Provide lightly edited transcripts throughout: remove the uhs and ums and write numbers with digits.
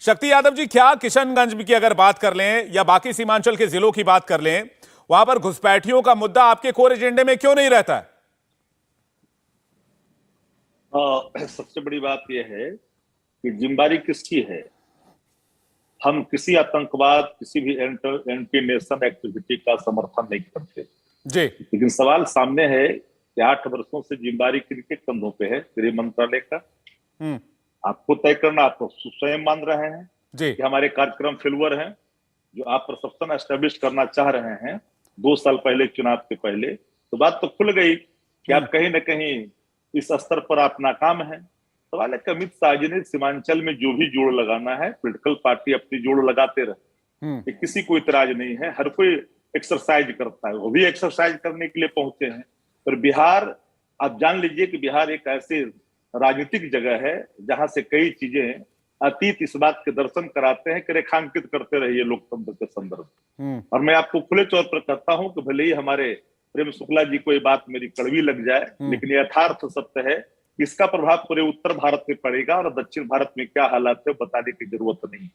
शक्ति यादव जी, क्या किशनगंज की अगर बात कर लें या बाकी सीमांचल के जिलों की बात कर लें, वहां पर घुसपैठियों का मुद्दा आपके कोर एजेंडे में क्यों नहीं रहता है? सबसे बड़ी बात यह है कि जिम्मेदारी किसकी है। हम किसी आतंकवाद, किसी भी एंटी नेशन एक्टिविटी का समर्थन नहीं करते जी। लेकिन सवाल सामने है कि 8 वर्षों से जिम्मेदारी किनके कंधों पे है? गृह मंत्रालय का। आपको तय करना, आप तो स्वयं मान रहे हैं जी। कि हमारे कार्यक्रम फेलुअर हैं। जो आप परसेप्शन एस्टेब्लिश करना चाह रहे हैं 2 साल पहले, चुनाव के पहले, तो बात तो खुल गई कि आप कहीं ना कहीं इस स्तर पर आप नाकाम हैं। सवाल है कि अमित शाह जी ने सीमांचल में जो भी जोड़ लगाना है, पॉलिटिकल पार्टी अपनी जोड़ लगाते रहे, किसी को इतराज नहीं है। हर कोई एक्सरसाइज करता है, वो भी एक्सरसाइज करने के लिए पहुंचे हैं। पर बिहार, आप जान लीजिए कि बिहार एक ऐसे राजनीतिक जगह है जहां से कई चीजें अतीत इस बात के दर्शन कराते हैं कि रेखांकित करते रहिए लोकतंत्र के संदर्भ। और मैं आपको खुले तौर पर कहता हूं कि भले ही हमारे प्रेम शुक्ला जी को ये बात मेरी कड़वी लग जाए, लेकिन यथार्थ सत्य है कि इसका प्रभाव पूरे उत्तर भारत में पड़ेगा और दक्षिण भारत में क्या हालात है बताने की जरूरत नहीं।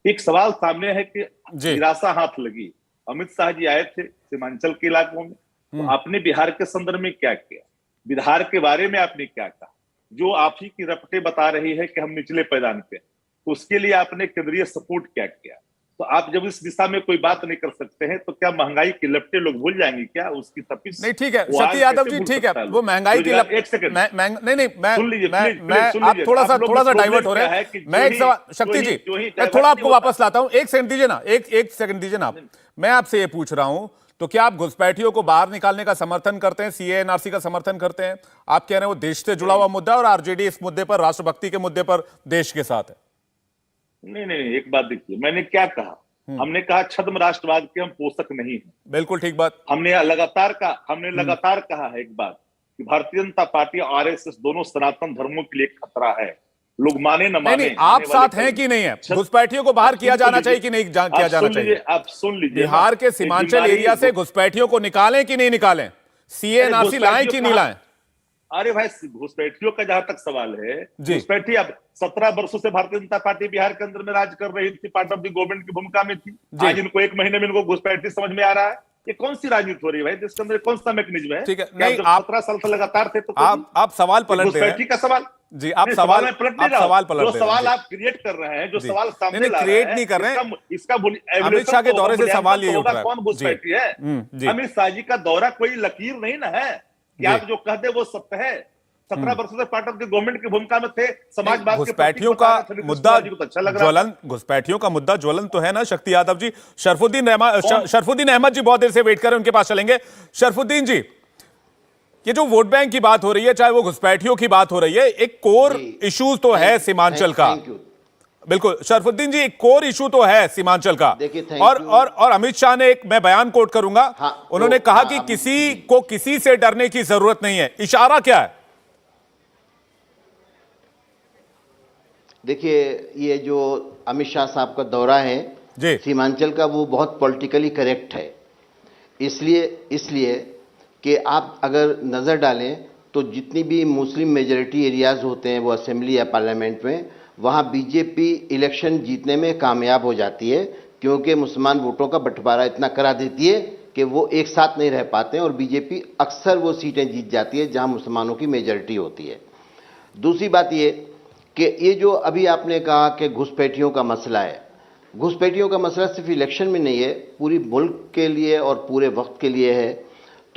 एक सवाल सामने है कि निराशा हाथ लगी। अमित शाह जी आए थे सीमांचल के इलाकों में, तो आपने बिहार के संदर्भ में क्या किया? बिहार के बारे में आपने क्या कहा? जो आप ही की रपटे बता रही है कि हम निचले पैदान पे, तो उसके लिए आपने केंद्रीय सपोर्ट क्या किया? तो आप जब इस दिशा में कोई बात नहीं कर सकते हैं तो क्या महंगाई की लपटे लोग भूल जाएंगे क्या? उसकी तपिश नहीं, ठीक है शक्ति यादव जी, ठीक है, वो महंगाई की एक सेकंड नहीं, सुन लीजिए, मैं आप थोड़ा सा डाइवर्ट हो रहे हैं। मैं एक सवाल, शक्ति जी, मैं थोड़ा आपको वापस लाता हूं। एक सेकंड दीजिए ना, एक सेकंड दीजिए ना। मैं आपसे ये पूछ रहा हूं, तो क्या आप घुसपैठियों को बाहर निकालने का समर्थन करते हैं, सीए एनआरसी का समर्थन करते हैं? आप कह रहे हैं वो देश से जुड़ा हुआ मुद्दा और आरजेडी इस मुद्दे पर, राष्ट्रभक्ति के मुद्दे पर देश के साथ है। नहीं, एक बात देखिए, मैंने क्या कहा? हमने कहा छद्म राष्ट्रवाद के हम पोषक नहीं हैं। बिल्कुल ठीक बात। हमने लगातार कहा है एक बात कि भारतीय जनता पार्टी और आरएसएस दोनों सनातन धर्मों के लिए खतरा है। लोग माने न माने, आप साथ हैं कि नहीं है? घुसपैठियों को बाहर किया जाना चाहिए कि नहीं किया जाना चाहिए? आप सुन लीजिए, बिहार के सीमांचल एरिया से घुसपैठियों को निकालें कि नहीं निकालें? सीए एनआरसी लाएं कि नहीं लाएं? अरे भाई, घुसपैठियों का जहां तक सवाल है, घुसपैठी अब 17 वर्षों से भारतीय जनता पार्टी बिहार के अंदर में राज कर रही थी, पार्ट ऑफ द गवर्नमेंट की भूमिका में थी। आज इनको 1 महीने में इनको घुसपैठी समझ में आ रहा है। ये कौन सी राजनीति हो रही है भाई? जिसके अंदर कौन सा मैकेनिज्म है? ठीक है, नहीं, आप 17 साल से लगातार थे तो आप सवाल पलट रहे हैं। घुसपैठी का सवाल जी, आप सवाल पलट रहे हैं। जो सवाल आप क्रिएट कर रहे हैं, जो सवाल सामने नहीं, क्रिएट नहीं कर रहे हैं, इसका अमित शाह के दौरे से सवाल यही उठ रहा है। कौन घुसपैठी है? अमित शाह जी का दौरा कोई लकीर नहीं ना है कि आप जो कहते वो सत्य है। 17 वर्षों से पार्ट ऑफ द गवर्नमेंट की भूमिका में थे। समाजवाद के घुसपैठियों का मुद्दा ज्वलन, घुसपैठियों का मुद्दा ज्वलन तो है ना शक्ति यादव जी? शरफुद्दीन अहमद जी बहुत देर से वेट कर रहे हैं, उनके पास चलेंगे। शरफुद्दीन जी, ये जो वोट बैंक की बात हो रही है, चाहे वो घुसपैठियों की बात हो रही है, एक कोर इश्यूज तो है सीमांचल का। बिल्कुल शरफुद्दीन जी, एक कोर इशू तो है सीमांचल का। और अमित शाह ने एक, मैं बयान कोट करूंगा, उन्होंने कहा कि किसी को किसी से डरने की जरूरत नहीं है। इशारा क्या है? देखिए, ये जो अमित शाह साहब का दौरा है सीमांचल का, वो बहुत पॉलिटिकली करेक्ट है। इसलिए कि आप अगर नज़र डालें तो जितनी भी मुस्लिम मेजॉरिटी एरियाज होते हैं वो असेंबली या पार्लियामेंट में, वहाँ बीजेपी इलेक्शन जीतने में कामयाब हो जाती है, क्योंकि मुसलमान वोटों का बंटवारा इतना करा देती है कि वो एक साथ नहीं रह पाते हैं और बीजेपी अक्सर वो सीटें जीत जाती है जहाँ मुसलमानों की मेजॉरिटी होती है। दूसरी बात ये कि ये जो अभी आपने कहा कि घुसपैठियों का मसला है, घुसपैठियों का मसला सिर्फ इलेक्शन में नहीं है, पूरी मुल्क के लिए और पूरे वक्त के लिए है।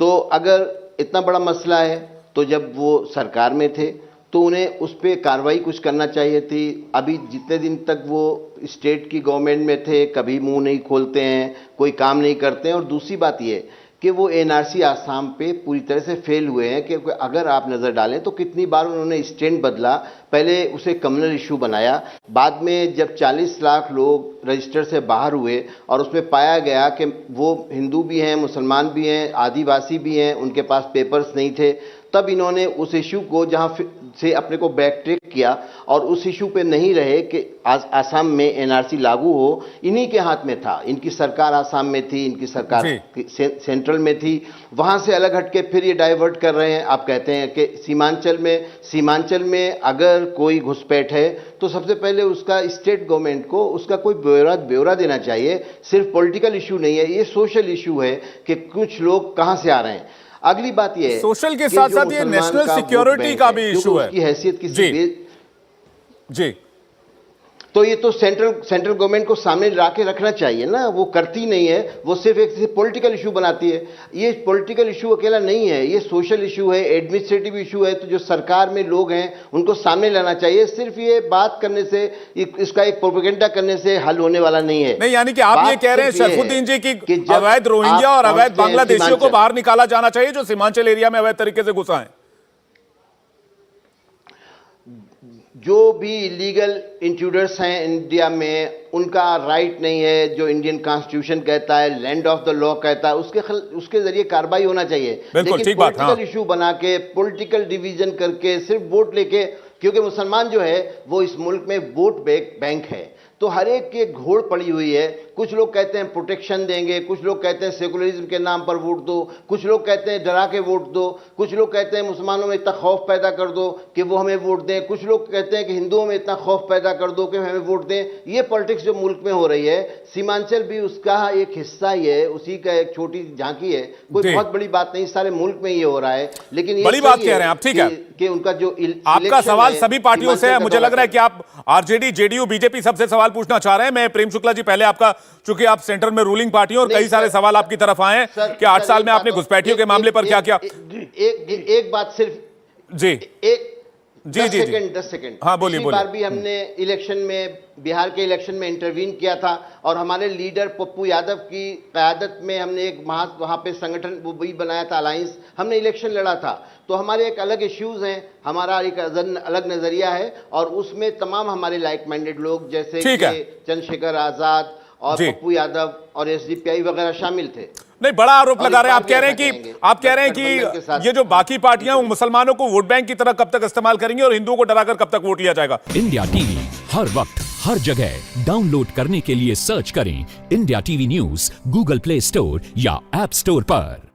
तो अगर इतना बड़ा मसला है तो जब वो सरकार में थे तो उन्हें उस पर कार्रवाई कुछ करना चाहिए थी। अभी जितने दिन तक वो स्टेट की गवर्नमेंट में थे, कभी मुंह नहीं खोलते हैं, कोई काम नहीं करते हैं। और दूसरी बात ये कि वो एनआरसी आसाम पे पूरी तरह से फेल हुए हैं, कि अगर आप नज़र डालें तो कितनी बार उन्होंने स्टैंड बदला। पहले उसे कम्युनल इशू बनाया, बाद में जब 40 लाख लोग रजिस्टर से बाहर हुए और उसमें पाया गया कि वो हिंदू भी हैं, मुसलमान भी हैं, आदिवासी भी हैं, उनके पास पेपर्स नहीं थे, तब इन्होंने उस इशू को, जहां से अपने को बैक ट्रैक किया और उस इशू पे नहीं रहे कि आसाम में एनआरसी लागू हो। इन्हीं के हाथ में था, इनकी सरकार आसाम में थी, इनकी सरकार सेंट्रल में थी, वहां से अलग हटके फिर ये डाइवर्ट कर रहे हैं। आप कहते हैं कि सीमांचल में अगर कोई घुसपैठ है तो सबसे पहले उसका स्टेट गवर्नमेंट को उसका कोई ब्यौरा देना चाहिए। सिर्फ पॉलिटिकल इशू नहीं है, ये सोशल इशू है कि कुछ लोग कहां से आ रहे हैं। अगली बात यह है सोशल के साथ साथ ये नेशनल सिक्योरिटी का भी इशू है, उसकी हैसियत किसी जी। तो ये तो सेंट्रल गवर्नमेंट को सामने ला के रखना चाहिए ना, वो करती नहीं है, वो सिर्फ एक पॉलिटिकल इशू बनाती है। ये पॉलिटिकल इशू अकेला नहीं है, ये सोशल इशू है, एडमिनिस्ट्रेटिव इशू है। तो जो सरकार में लोग हैं उनको सामने लाना चाहिए। सिर्फ ये बात करने से, इसका एक प्रोपेगेंडा करने से हल होने वाला नहीं है। नहीं, यानी कि आप ये कह रहे हैं शरफुद्दीन जी कि अवैध रोहिंग्या और अवैध बांग्लादेशियों को बाहर निकाला जाना चाहिए जो सीमांचल एरिया में अवैध तरीके से घुसा है। जो भी इलीगल इंट्रूडर्स हैं इंडिया में, उनका राइट नहीं है। जो इंडियन कॉन्स्टिट्यूशन कहता है, लैंड ऑफ द लॉ कहता है, उसके जरिए कार्रवाई होना चाहिए। लेकिन पॉलिटिकल इशू बना के, पॉलिटिकल डिवीजन करके, सिर्फ वोट लेके, क्योंकि मुसलमान जो है वो इस मुल्क में वोट बैंक है, तो हर एक की एक घोड़ पड़ी हुई है। कुछ लोग कहते हैं प्रोटेक्शन देंगे, कुछ लोग कहते हैं सेकुलरिज्म के नाम पर वोट दो, कुछ लोग कहते हैं डरा के वोट दो, कुछ लोग कहते हैं मुसलमानों में इतना खौफ पैदा कर दो कि वो हमें वोट दें, कुछ लोग कहते हैं कि हिंदुओं में इतना खौफ पैदा कर दो कि हमें वोट दें। ये पॉलिटिक्स जो मुल्क में हो रही है, सीमांचल भी उसका एक हिस्सा ही है, उसी का एक छोटी झांकी है। कोई बहुत बड़ी बात नहीं, सारे मुल्क में ये हो रहा है। लेकिन ये बड़ी बात कह रहे हैं आप, ठीक है कि उनका जो आपका सवाल सभी पार्टियों से है। मुझे लग रहा है कि आप आरजेडी, जेडीयू, बीजेपी सबसे सवाल पूछना चाह रहे हैं। मैं प्रेम शुक्ला जी, पहले आपका, चूंकि आप सेंटर में रूलिंग पार्टी और कई सारे सवाल आपकी तरफ आए हैं कि 8 साल में आपने घुसपैठियों के मामले पर क्या किया। एक बात सिर्फ जी जी 10 सेकंड। हाँ, बोलिए। बार भी हमने इलेक्शन में, बिहार के इलेक्शन में इंटरवीन किया था और हमारे लीडर पप्पू यादव की क़यादत में हमने एक वहां पे संगठन वो भी बनाया था, अलायंस, हमने इलेक्शन लड़ा था। तो हमारे एक अलग इश्यूज हैं, हमारा एक अलग नजरिया है और उसमें तमाम हमारे लाइक माइंडेड लोग जैसे कि चंद्रशेखर आजाद और पप्पू यादव और एसडीपीआई वगैरह शामिल थे। नहीं, बड़ा आरोप लगा रहे हैं। आप कह रहे हैं कि ये जो बाकी पार्टियां मुसलमानों को वोट बैंक की तरह कब तक इस्तेमाल करेंगी और हिंदुओं को डराकर कब तक वोट लिया जाएगा। इंडिया टीवी हर वक्त हर जगह डाउनलोड करने के लिए सर्च करें India TV news Google play store या ऐप स्टोर पर।